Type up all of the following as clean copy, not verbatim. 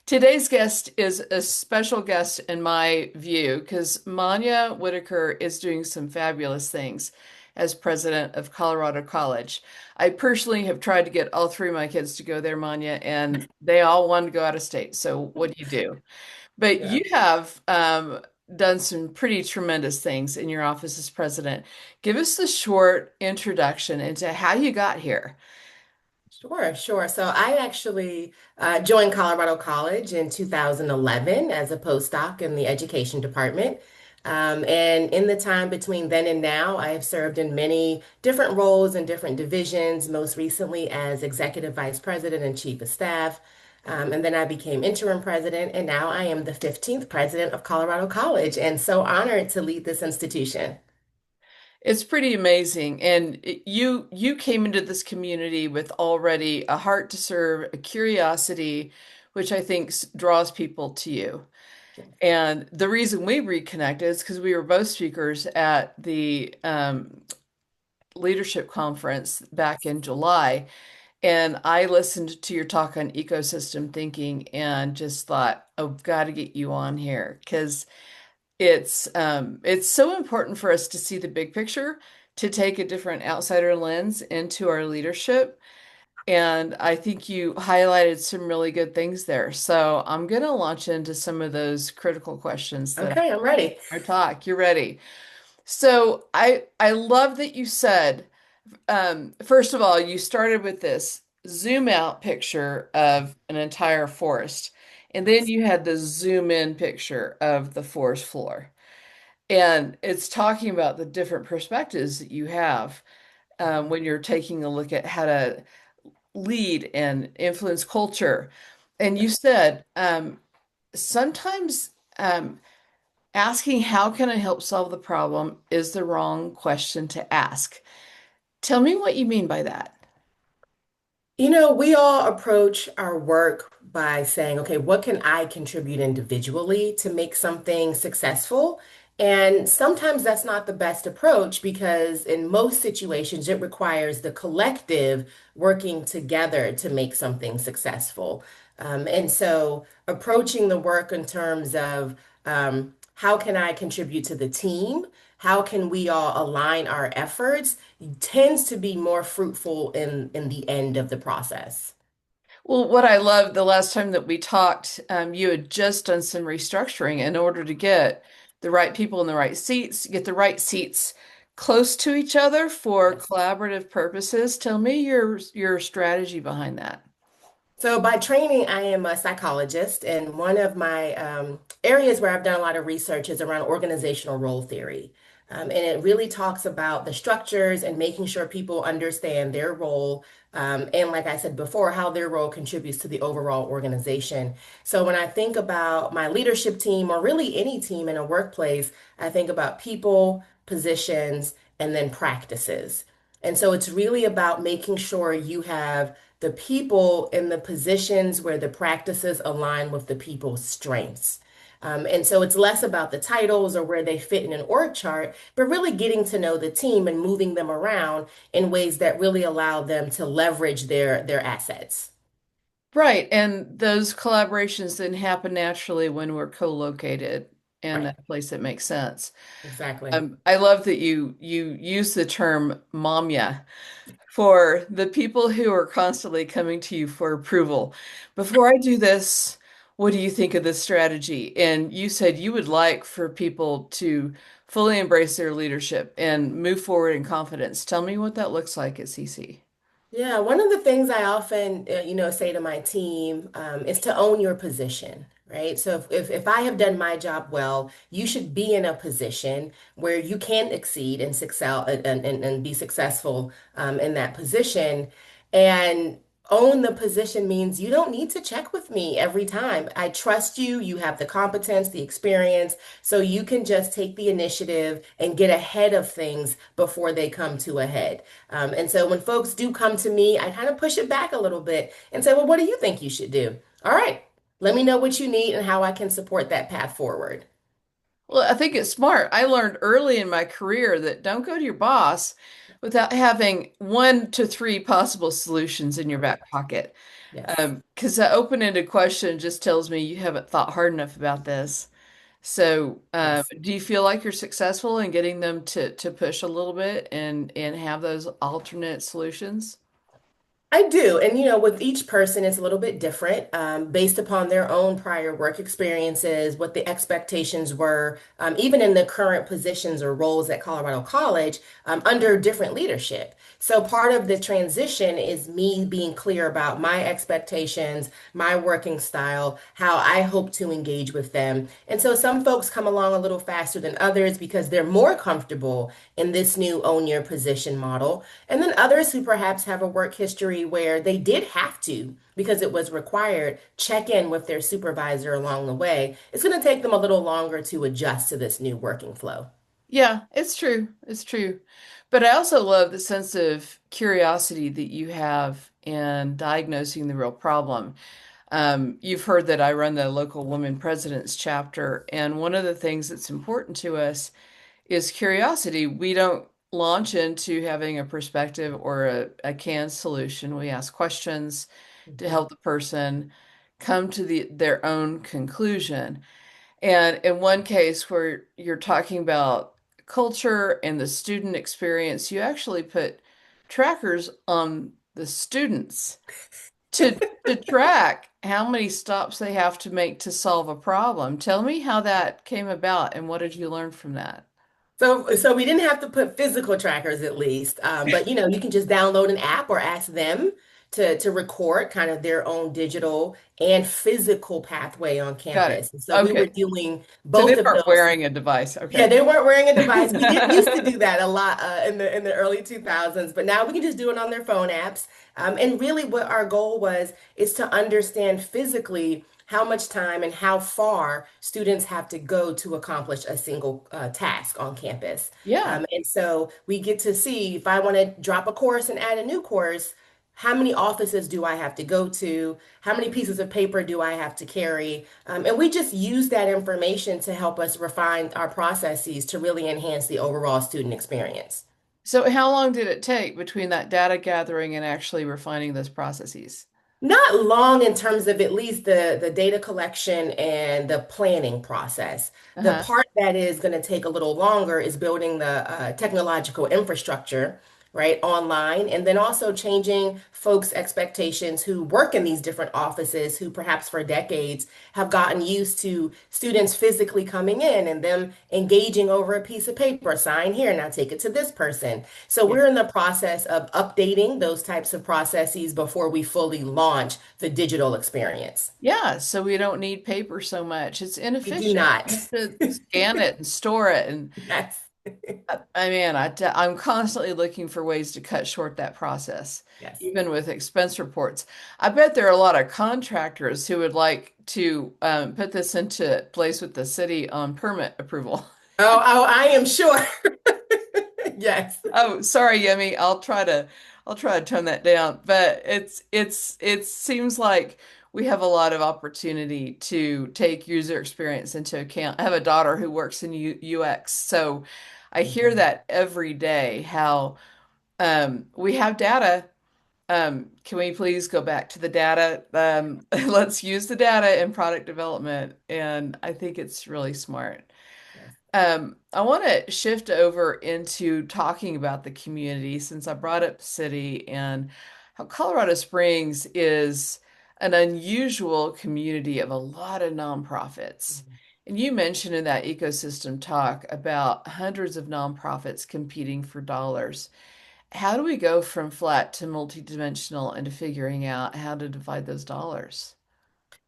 Today's guest is a special guest in my view because Manya Whitaker is doing some fabulous things as president of Colorado College. I personally have tried to get all three of my kids to go there, Manya, and they all wanted to go out of state. So what do you do? But Yeah, you have done some pretty tremendous things in your office as president. Give us the short introduction into how you got here. sure. So I actually joined Colorado College in 2011 as a postdoc in the education department. And in the time between then and now, I have served in many different roles in different divisions, most recently as executive vice president and chief of staff. And then I became interim president, and now I am the 15th president of Colorado College, and so honored to lead this institution. It's pretty amazing. And you came into this community with already a heart to serve, a curiosity, which I think draws people to you. And the reason we reconnected is because we were both speakers at the leadership conference back in July. And I listened to your talk on ecosystem thinking and just thought, oh, got to get you on here because it's so important for us to see the big picture, to take a different outsider lens into our leadership. And I think you highlighted some really good things there. So I'm going to launch into some of those critical questions that Okay, I'm ready. our talk. You ready? So I love that you said, first of all, you started with this zoom out picture of an entire forest, and then you had the zoom in picture of the forest floor. And it's talking about the different perspectives that you have when you're taking a look at how to lead and influence culture. And you said sometimes asking, how can I help solve the problem, is the wrong question to ask. Tell me what you mean by that. We all approach our work by saying, okay, what can I contribute individually to make something successful? And sometimes that's not the best approach because in most situations, it requires the collective working together to make something successful. And so approaching the work in terms of how can I contribute to the team? How can we all align our efforts? Tends to be more fruitful in the end of the process. Well, what I loved the last time that we talked, you had just done some restructuring in order to get the right people in the right seats, get the right seats close to each other for Yes. collaborative purposes. Tell me your strategy behind that. So by training, I am a psychologist, and one of my areas where I've done a lot of research is around organizational role theory. And it really talks about the structures and making sure people understand their role. And like I said before, how their role contributes to the overall organization. So when I think about my leadership team, or really any team in a workplace, I think about people, positions, and then practices. And so it's really about making sure you have the people in the positions where the practices align with the people's strengths. And so it's less about the titles or where they fit in an org chart, but really getting to know the team and moving them around in ways that really allow them to leverage their assets. Right, and those collaborations then happen naturally when we're co-located in Right. a place that makes sense. Exactly. I love that you use the term "momya" for the people who are constantly coming to you for approval. Before I do this, what do you think of this strategy? And you said you would like for people to fully embrace their leadership and move forward in confidence. Tell me what that looks like at CC. Yeah, one of the things I often, say to my team, is to own your position, right? So if I have done my job well, you should be in a position where you can exceed and succeed and be successful in that position. And own the position means you don't need to check with me every time. I trust you. You have the competence, the experience, so you can just take the initiative and get ahead of things before they come to a head. And so when folks do come to me, I kind of push it back a little bit and say, well, what do you think you should do? All right, let me know what you need and how I can support that path forward. Well, I think it's smart. I learned early in my career that don't go to your boss without having 1 to 3 possible solutions in your back Correct. pocket. Yes. Because the open-ended question just tells me you haven't thought hard enough about this. So, Yes. do you feel like you're successful in getting them to push a little bit and have those alternate solutions? I do. And, with each person, it's a little bit different based upon their own prior work experiences, what the expectations were, even in the current positions or roles at Colorado College under different leadership. So, part of the transition is me being clear about my expectations, my working style, how I hope to engage with them. And so, some folks come along a little faster than others because they're more comfortable in this new own your position model. And then others who perhaps have a work history where they did have to, because it was required, check in with their supervisor along the way. It's going to take them a little longer to adjust to this new working flow. Yeah, it's true. It's true. But I also love the sense of curiosity that you have in diagnosing the real problem. You've heard that I run the local women presidents chapter, and one of the things that's important to us is curiosity. We don't launch into having a perspective or a canned solution. We ask questions to Mhm. help the person come to their own conclusion. And in one case where you're talking about culture and the student experience, you actually put trackers on the students to track how many stops they have to make to solve a problem. Tell me how that came about and what did you learn from that? So we didn't have to put physical trackers at least, but you can just download an app or ask them to record kind of their own digital and physical pathway on Got it. campus. And so we were Okay. doing So they both of weren't those. wearing a device. Yeah, Okay. they weren't wearing a device. We did used to do that a lot in the early 2000s, but now we can just do it on their phone apps. And really, what our goal was is to understand physically how much time and how far students have to go to accomplish a single task on campus. Yeah. And so we get to see if I want to drop a course and add a new course, how many offices do I have to go to? How many pieces of paper do I have to carry? And we just use that information to help us refine our processes to really enhance the overall student experience. So how long did it take between that data gathering and actually refining those processes? Not long in terms of at least the data collection and the planning process. The Uh-huh. part that is going to take a little longer is building the technological infrastructure, right, online, and then also changing folks' expectations who work in these different offices, who perhaps for decades have gotten used to students physically coming in and them engaging over a piece of paper, sign here, now take it to this person. So Yeah. we're in the process of updating those types of processes before we fully launch the digital experience. Yeah, so we don't need paper so much. It's We do inefficient. not. You have to scan it and store it. And Yes. I'm constantly looking for ways to cut short that process, Yes. even with expense reports. I bet there are a lot of contractors who would like to put this into place with the city on permit approval. Oh, I am sure. Yes. Oh, sorry, Yemi. I'll try to tone that down. But it seems like we have a lot of opportunity to take user experience into account. I have a daughter who works in UX, so I hear Mhm. that every day how we have data. Can we please go back to the data? Let's use the data in product development, and I think it's really smart. Yes. I want to shift over into talking about the community since I brought up the city and how Colorado Springs is an unusual community of a lot of nonprofits. Mhm. And you mentioned in that ecosystem talk about hundreds of nonprofits competing for dollars. How do we go from flat to multidimensional into figuring out how to divide those dollars?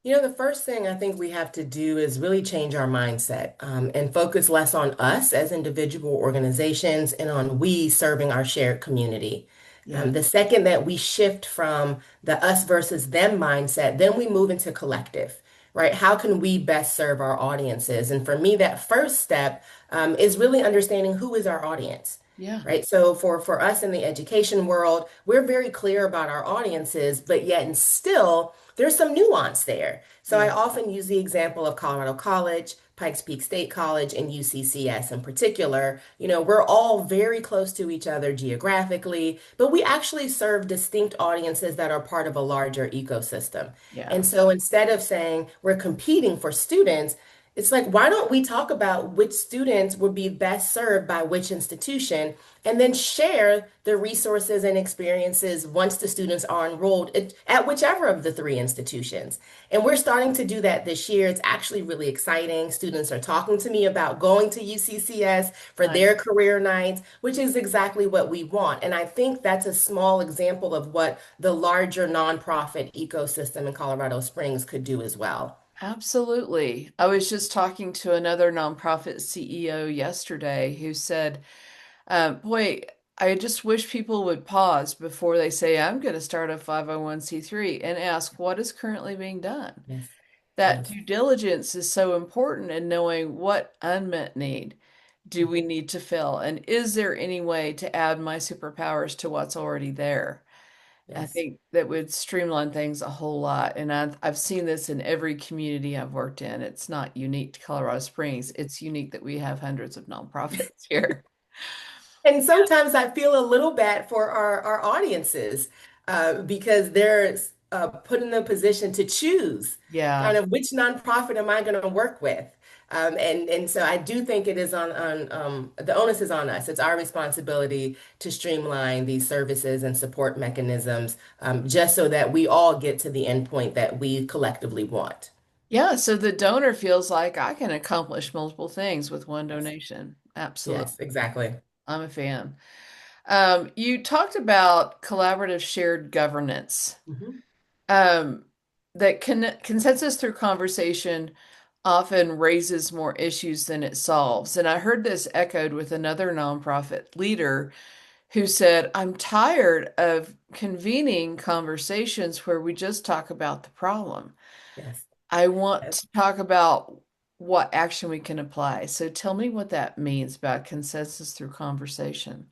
The first thing I think we have to do is really change our mindset and focus less on us as individual organizations and on we serving our shared community. Yeah. The second that we shift from the us versus them mindset, then we move into collective, right? How can we best serve our audiences? And for me, that first step is really understanding who is our audience. Yeah. Right. So for us in the education world, we're very clear about our audiences, but yet and still there's some nuance there. So I Yeah. often use the example of Colorado College, Pikes Peak State College and UCCS in particular, we're all very close to each other geographically, but we actually serve distinct audiences that are part of a larger ecosystem. Yeah. And so instead of saying we're competing for students, it's like, why don't we talk about which students would be best served by which institution and then share the resources and experiences once the students are enrolled at whichever of the three institutions? And we're starting to do that this year. It's actually really exciting. Students are talking to me about going to UCCS for Nice. their career nights, which is exactly what we want. And I think that's a small example of what the larger nonprofit ecosystem in Colorado Springs could do as well. Absolutely. I was just talking to another nonprofit CEO yesterday who said, boy, I just wish people would pause before they say, I'm going to start a 501(c)(3) and ask what is currently being done. Yes. That Yes. due diligence is so important in knowing what unmet need do we need to fill, and is there any way to add my superpowers to what's already there? I Yes. think that would streamline things a whole lot. And I've seen this in every community I've worked in. It's not unique to Colorado Springs. It's unique that we have hundreds of nonprofits here. And sometimes I feel a little bad for our audiences because they're put in the position to choose Yeah. kind of which nonprofit am I going to work with. And so I do think it is on the onus is on us. It's our responsibility to streamline these services and support mechanisms just so that we all get to the endpoint that we collectively want. Yeah. So the donor feels like I can accomplish multiple things with one Yes. donation. Absolutely. Yes, exactly. I'm a fan. You talked about collaborative shared governance. Mhm. Um, that consensus through conversation often raises more issues than it solves. And I heard this echoed with another nonprofit leader who said, I'm tired of convening conversations where we just talk about the problem. Yes. I want Yes. to talk about what action we can apply. So tell me what that means about consensus through conversation.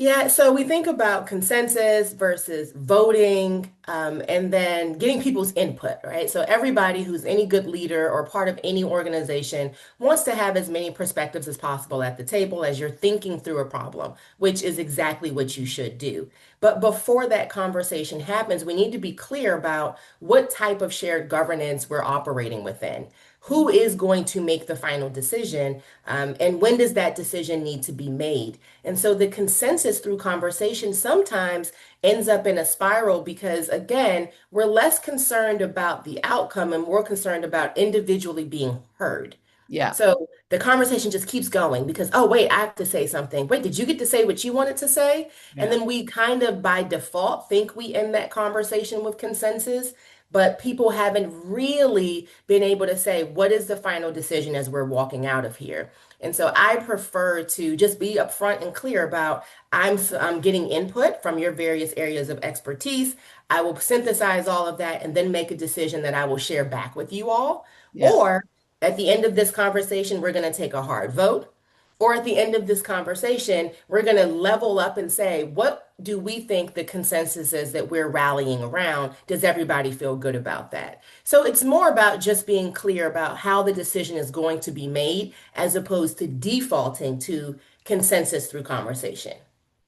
Yeah, so we think about consensus versus voting, and then getting people's input, right? So everybody who's any good leader or part of any organization wants to have as many perspectives as possible at the table as you're thinking through a problem, which is exactly what you should do. But before that conversation happens, we need to be clear about what type of shared governance we're operating within. Who is going to make the final decision, and when does that decision need to be made? And so the consensus through conversation sometimes ends up in a spiral because, again, we're less concerned about the outcome and more concerned about individually being heard. Yeah. So the conversation just keeps going because, oh, wait, I have to say something. Wait, did you get to say what you wanted to say? And Yeah. then we kind of by default think we end that conversation with consensus, but people haven't really been able to say, what is the final decision as we're walking out of here? And so I prefer to just be upfront and clear about I'm getting input from your various areas of expertise. I will synthesize all of that and then make a decision that I will share back with you all. Yeah. Or at the end of this conversation, we're going to take a hard vote. Or at the end of this conversation, we're going to level up and say, what do we think the consensus is that we're rallying around? Does everybody feel good about that? So it's more about just being clear about how the decision is going to be made as opposed to defaulting to consensus through conversation.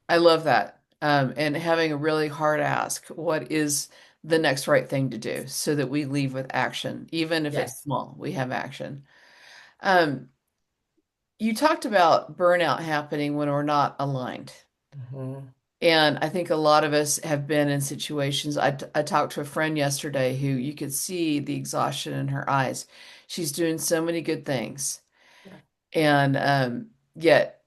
I love that. And having a really hard ask, what is the next right thing to do so that we leave with action, even if it's Yes. small, we have action. Um, you talked about burnout happening when we're not aligned. Mhm. And I think a lot of us have been in situations. I talked to a friend yesterday who you could see the exhaustion in her eyes. She's doing so many good things. Yeah. And yet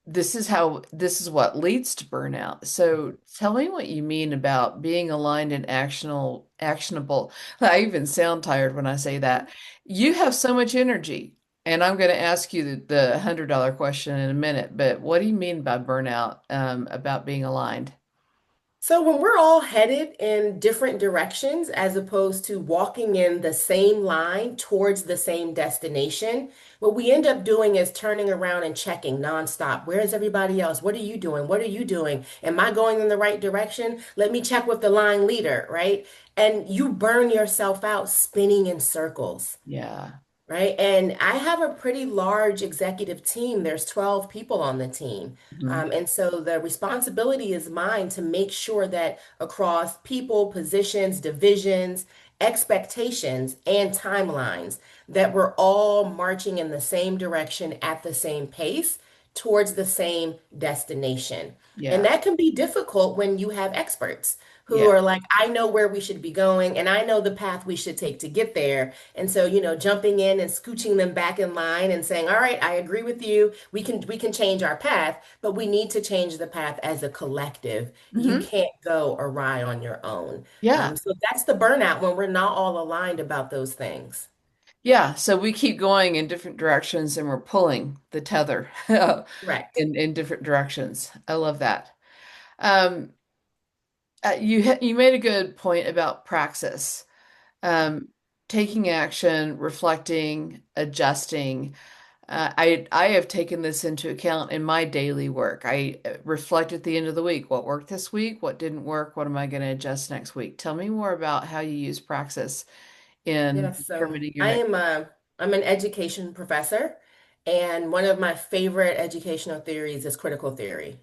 this is what leads to burnout. So tell me what you mean about being aligned and actionable. I even sound tired when I say that. You have so much energy, and I'm going to ask you the $100 question in a minute, but what do you mean by burnout, about being aligned? So when we're all headed in different directions, as opposed to walking in the same line towards the same destination, what we end up doing is turning around and checking nonstop. Where is everybody else? What are you doing? What are you doing? Am I going in the right direction? Let me check with the line leader, right? And you burn yourself out spinning in circles. Yeah. right? And I have a pretty large executive team. There's 12 people on the team. Hmm. And so the responsibility is mine to make sure that across people, positions, divisions, expectations, and timelines, that we're all marching in the same direction at the same pace towards the same destination. And Yeah. that can be difficult when you have experts who Yeah. are like, I know where we should be going and I know the path we should take to get there. And so, jumping in and scooching them back in line and saying, all right, I agree with you. We can change our path, but we need to change the path as a collective. You Hmm. can't go awry on your own. Yeah. So that's the burnout when we're not all aligned about those things. Yeah. So we keep going in different directions and we're pulling the tether Correct. in different directions. I love that. Um, you made a good point about praxis, um, taking action, reflecting, adjusting. I have taken this into account in my daily work. I reflect at the end of the week, what worked this week, what didn't work, what am I going to adjust next week? Tell me more about how you use praxis in Yes, so determining your next. I'm an education professor, and one of my favorite educational theories is critical theory,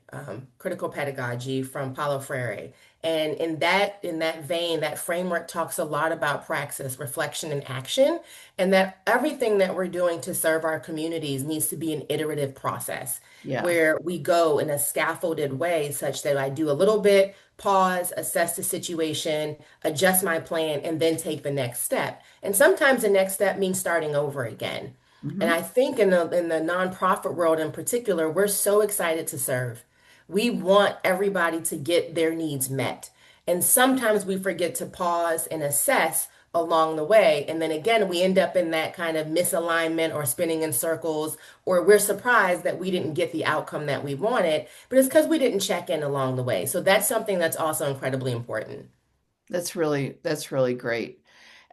critical pedagogy from Paulo Freire. And in that vein, that framework talks a lot about praxis, reflection, and action, and that everything that we're doing to serve our communities needs to be an iterative process Yeah. where we go in a scaffolded way such that I do a little bit, pause, assess the situation, adjust my plan, and then take the next step. And sometimes the next step means starting over again. And Hmm. I think in the nonprofit world in particular, we're so excited to serve. We want everybody to get their needs met. And sometimes we forget to pause and assess along the way. And then again, we end up in that kind of misalignment or spinning in circles, or we're surprised that we didn't get the outcome that we wanted, but it's because we didn't check in along the way. So that's something that's also incredibly important. That's really great.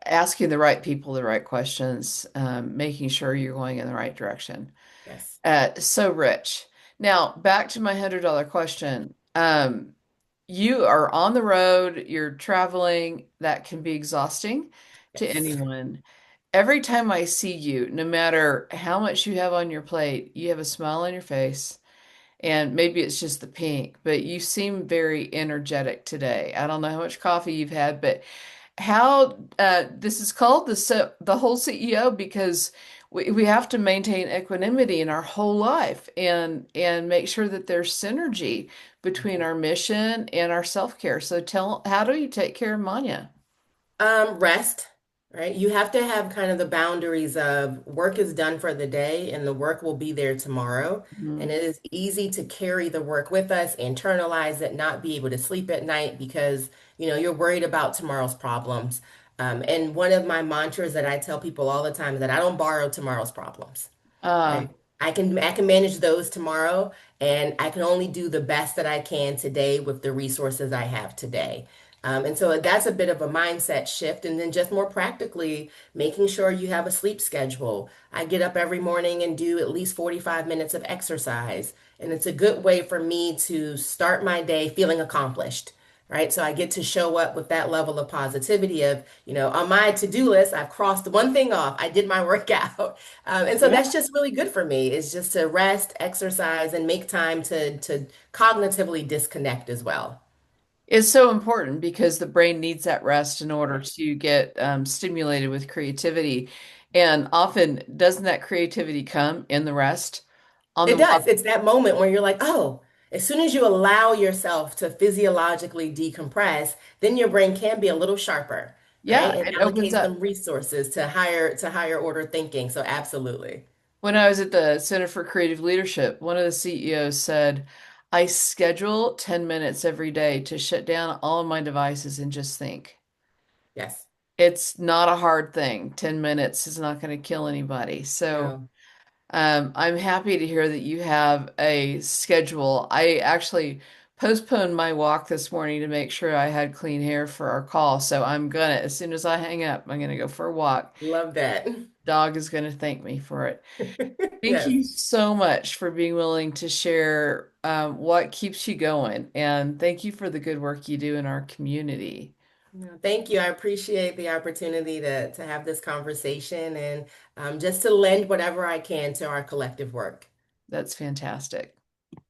Asking the right people the right questions, making sure you're going in the right direction. Yes. So rich. Now, back to my $100 question. You are on the road, you're traveling, that can be exhausting to Yes. anyone. Every time I see you, no matter how much you have on your plate, you have a smile on your face, and maybe it's just the pink, but you seem very energetic today. I don't know how much coffee you've had, but how this is called the whole CEO because we have to maintain equanimity in our whole life and make sure that there's synergy between our mission and our self-care. So how do you take care of Manya? Rest, right? You have to have kind of the boundaries of work is done for the day and the work will be there tomorrow. And Mhm. it is easy to carry the work with us, internalize it, not be able to sleep at night because, you're worried about tomorrow's problems. And one of my mantras that I tell people all the time is that I don't borrow tomorrow's problems, Uh, right? I can manage those tomorrow, and I can only do the best that I can today with the resources I have today. And so that's a bit of a mindset shift. And then just more practically, making sure you have a sleep schedule. I get up every morning and do at least 45 minutes of exercise. And it's a good way for me to start my day feeling accomplished, right? So I get to show up with that level of positivity of, on my to-do list, I've crossed one thing off. I did my workout. And so yeah. that's just really good for me is just to rest, exercise, and make time to cognitively disconnect as well. It's so important because the brain needs that rest in order to get stimulated with creativity. And often, doesn't that creativity come in the rest on It the does. It's that moment where you're like, oh, as soon as you allow yourself to physiologically decompress, then your brain can be a little sharper, right? yeah, And it opens allocate up. some resources to higher order thinking. So absolutely. When I was at the Center for Creative Leadership, one of the CEOs said, I schedule 10 minutes every day to shut down all of my devices and just think. Yes. It's not a hard thing. 10 minutes is not going to kill anybody. So No. I'm happy to hear that you have a schedule. I actually postponed my walk this morning to make sure I had clean hair for our call. So as soon as I hang up, I'm gonna go for a walk. Love that. Dog is gonna thank me for it. Thank Yes. you so much for being willing to share what keeps you going. And thank you for the good work you do in our community. Yeah, thank you. I appreciate the opportunity to have this conversation and just to lend whatever I can to our collective work. That's fantastic.